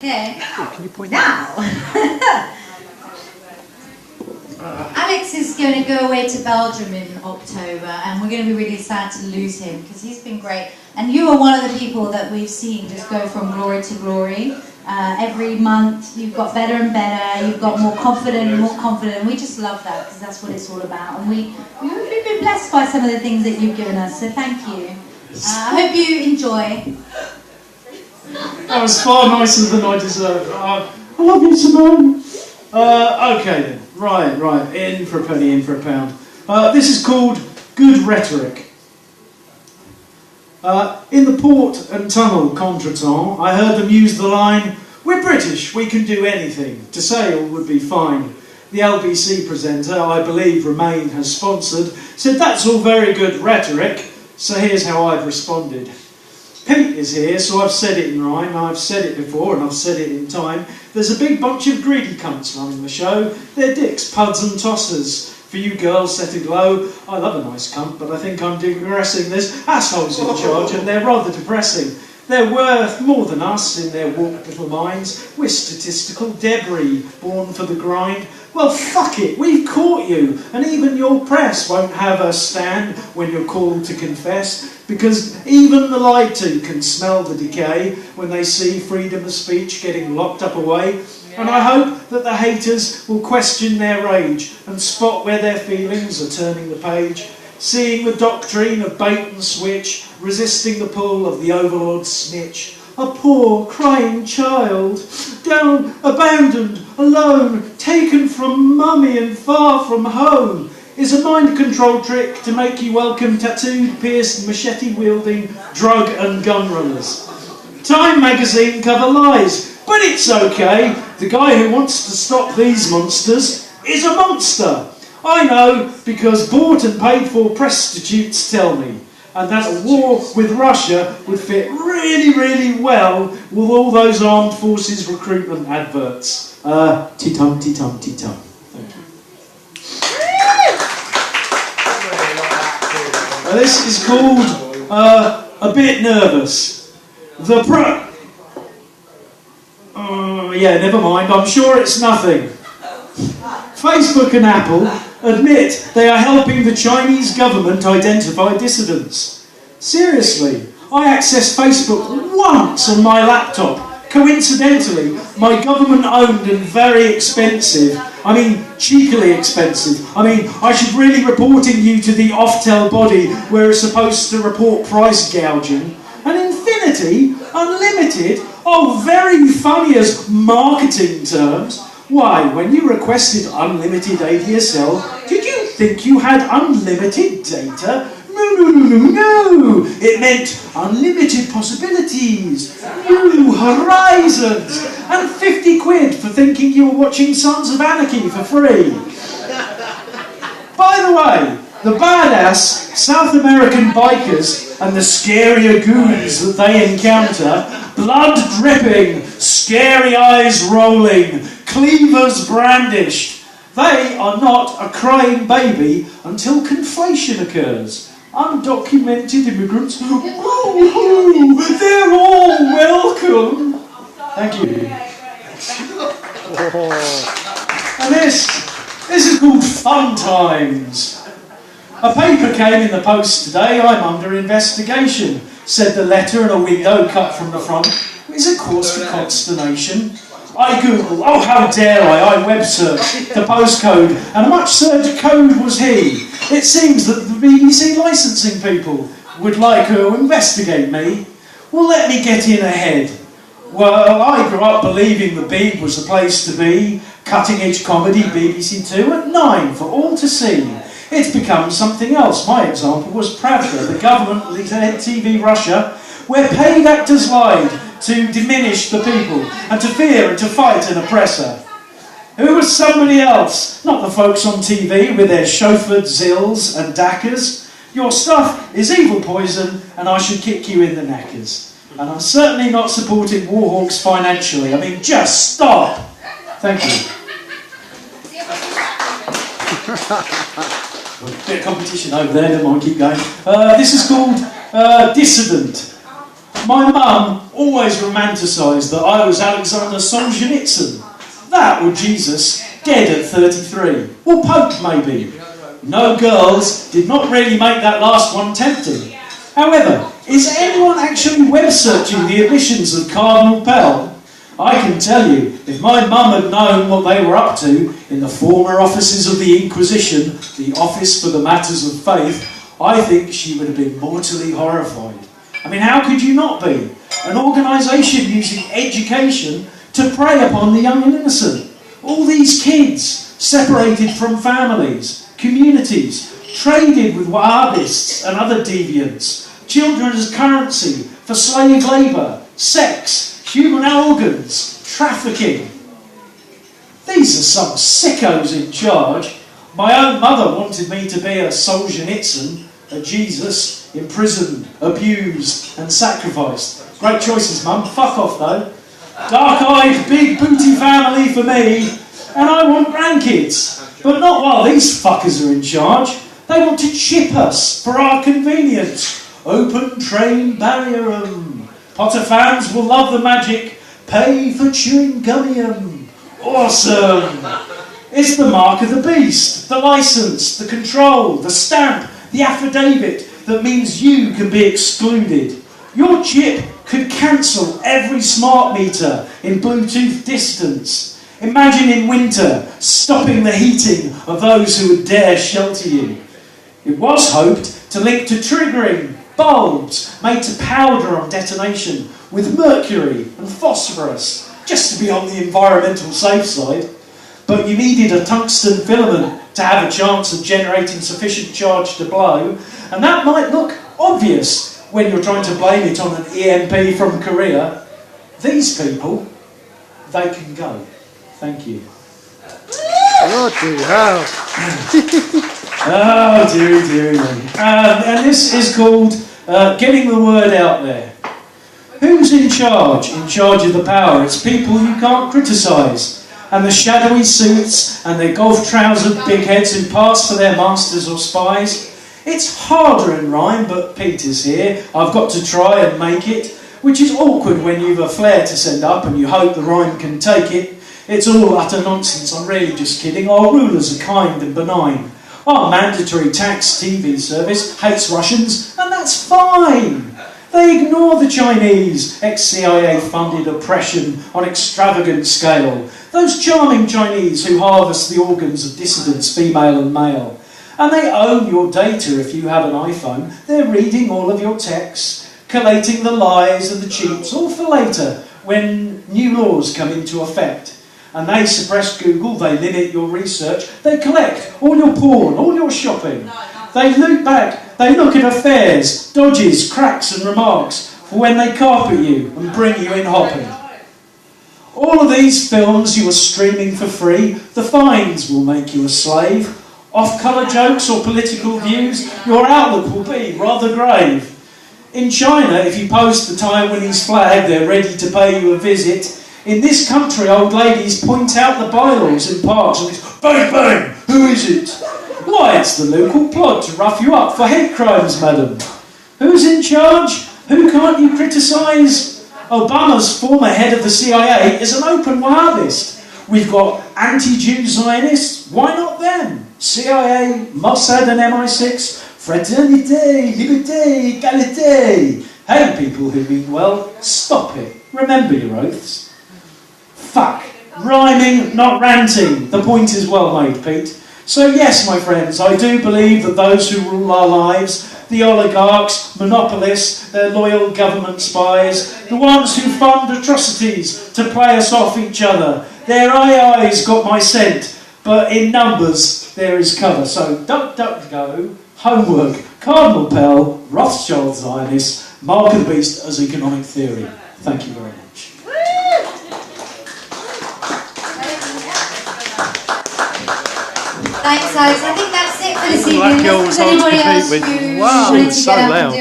Okay. Oh, can you point now, Alex is going to go away to Belgium in October, and we're going to be really sad to lose him because he's been great. And you are one of the people that we've seen just go from glory to glory. Every month you've got better and better, you've got more confident and more confident. We just love that because that's what it's all about. And we've been blessed by some of the things that you've given us, so thank you. I hope you enjoy. That was far nicer than I deserved. I love you, Simone. Okay then. Right. In for a penny, in for a pound. This is called Good Rhetoric. In the port and tunnel contretemps, I heard them use the line, "We're British, we can do anything," to say all would be fine. The LBC presenter, I believe Remain has sponsored, said that's all very good rhetoric, so here's how I've responded. Pete is here, so I've said it in rhyme, I've said it before and I've said it in time. There's a big bunch of greedy cunts running the show. They're dicks, puds and tossers. For you girls set aglow, I love a nice cunt, but I think I'm digressing. There's assholes in charge and they're rather depressing. They're worth more than us in their warped little minds. We're statistical debris, born for the grind. Well, fuck it, we've caught you, and even your press won't have a stand when you're called to confess, because even the lied to can smell the decay when they see freedom of speech getting locked up away. And I hope that the haters will question their rage and spot where their feelings are turning the page, seeing the doctrine of bait and switch, resisting the pull of the overlord snitch. A poor, crying child, down, abandoned, alone, taken from mummy and far from home, is a mind control trick to make you welcome tattooed, pierced, machete-wielding drug and gun runners. Time magazine cover lies, but it's okay. The guy who wants to stop these monsters is a monster. I know, because bought and paid for prostitutes tell me. And that a war with Russia would fit really, really well with all those armed forces recruitment adverts. Ti-tum, ti-tum, ti-tum. Thank you. This is called A Bit Nervous. Yeah, never mind. I'm sure it's nothing. Facebook and Apple admit they are helping the Chinese government identify dissidents. Seriously, I accessed Facebook once on my laptop. Coincidentally, my government-owned and very expensive, cheekily expensive. I should really be reporting you to the Oftel body where it's supposed to report price gouging. And Infinity, Unlimited, very funny as marketing terms. Why, when you requested unlimited ADSL, did you think you had unlimited data? No. It meant unlimited possibilities, new horizons, and 50 quid for thinking you were watching Sons of Anarchy for free. By the way, the badass South American bikers and the scarier goons that they encounter, blood dripping, scary eyes rolling, cleavers brandished, they are not a crying baby until conflation occurs. Undocumented immigrants, they're all welcome. Thank you. And this is called Fun Times. A paper came in the post today. I'm under investigation, said the letter in a window cut from the front. It's a cause for consternation. I Googled, how dare I web searched the postcode, and a much searched code was he. It seems that the BBC licensing people would like to investigate me. Well, let me get in ahead. Well, I grew up believing the Beeb was the place to be. Cutting edge comedy, BBC 2 at 9 for all to see. It's become something else. My example was Pravda, the government-led TV Russia, where paid actors lied to diminish the people and to fear and to fight an oppressor. Who was somebody else? Not the folks on TV with their chauffeured zills and dackers. Your stuff is evil poison and I should kick you in the knackers. And I'm certainly not supporting Warhawks financially. Just stop. Thank you. A bit of competition over there, never mind, keep going. This is called Dissident. My mum always romanticised that I was Alexander Solzhenitsyn. That or Jesus, dead at 33. Or Pope, maybe. No girls did not really make that last one tempting. However, is anyone actually web-searching the admissions of Cardinal Pell? I can tell you, if my mum had known what they were up to in the former offices of the Inquisition, the Office for the Matters of Faith, I think she would have been mortally horrified. I mean, how could you not be? An organisation using education to prey upon the young and innocent. All these kids, separated from families, communities, traded with Wahhabists and other deviants, children as currency for slave labour, sex, human organs, trafficking. These are some sickos in charge. My own mother wanted me to be a Solzhenitsyn, a Jesus, imprisoned, abused and sacrificed. Great choices, Mum. Fuck off, though. Dark-eyed, big booty family for me, and I want grandkids. But not while these fuckers are in charge. They want to chip us for our convenience. Open train barrier-um. Potter fans will love the magic. Pay for chewing gummium. Awesome. It's the mark of the beast, the licence, the control, the stamp, the affidavit that means you can be excluded. Your chip could cancel every smart meter in Bluetooth distance. Imagine in winter stopping the heating of those who would dare shelter you. It was hoped to link to triggering bulbs made to powder on detonation with mercury and phosphorus, just to be on the environmental safe side. But you needed a tungsten filament to have a chance of generating sufficient charge to blow, and that might look obvious when you're trying to blame it on an EMP from Korea. These people, they can go. Thank you. Bloody hell. Oh, dearie me. And this is called getting the word out there. Who's in charge? In charge of the power. It's people you can't criticise. And the shadowy suits and their golf-trousered big heads who pass for their masters or spies. It's harder in rhyme, but Pete is here. I've got to try and make it, which is awkward when you've a flare to send up and you hope the rhyme can take it. It's all utter nonsense, I'm really just kidding. Our rulers are kind and benign. Our mandatory tax TV service hates Russians, and that's fine. They ignore the Chinese, ex-CIA funded oppression on extravagant scale. Those charming Chinese who harvest the organs of dissidents, female and male. And they own your data if you have an iPhone. They're reading all of your texts, collating the lies and the cheats, all for later, when new laws come into effect. And they suppress Google, they limit your research, they collect all your porn, all your shopping. They loop back, they look at affairs, dodges, cracks and remarks for when they carpet you and bring you in hopping. All of these films you are streaming for free, the fines will make you a slave. Off-colour jokes or political views, your outlook will be rather grave. In China, if you post the Taiwanese flag, they're ready to pay you a visit. In this country, old ladies point out the bylaws in parks and it's bang bang, who is it? Why, it's the local plot to rough you up for hate crimes, madam. Who's in charge? Who can't you criticise? Obama's former head of the CIA is an open Wahhabist. We've got anti-Jew Zionists, why not them? CIA, Mossad and MI6, fraternité, liberté, égalité. Hey, people who mean well, stop it. Remember your oaths. Fuck. Rhyming, not ranting. The point is well made, Pete. So yes, my friends, I do believe that those who rule our lives, the oligarchs, monopolists, their loyal government spies, the ones who fund atrocities to play us off each other, their AI's got my scent, but in numbers there is cover. So duck, duck, go, homework, Cardinal Pell, Rothschild Zionist, Mark of the Beast as economic theory. Thank you very much. Thanks, Alex. I think that's it for this evening. Black Unless girls there's anybody hard to else compete with. who Wow, wanted to so get up and loud. do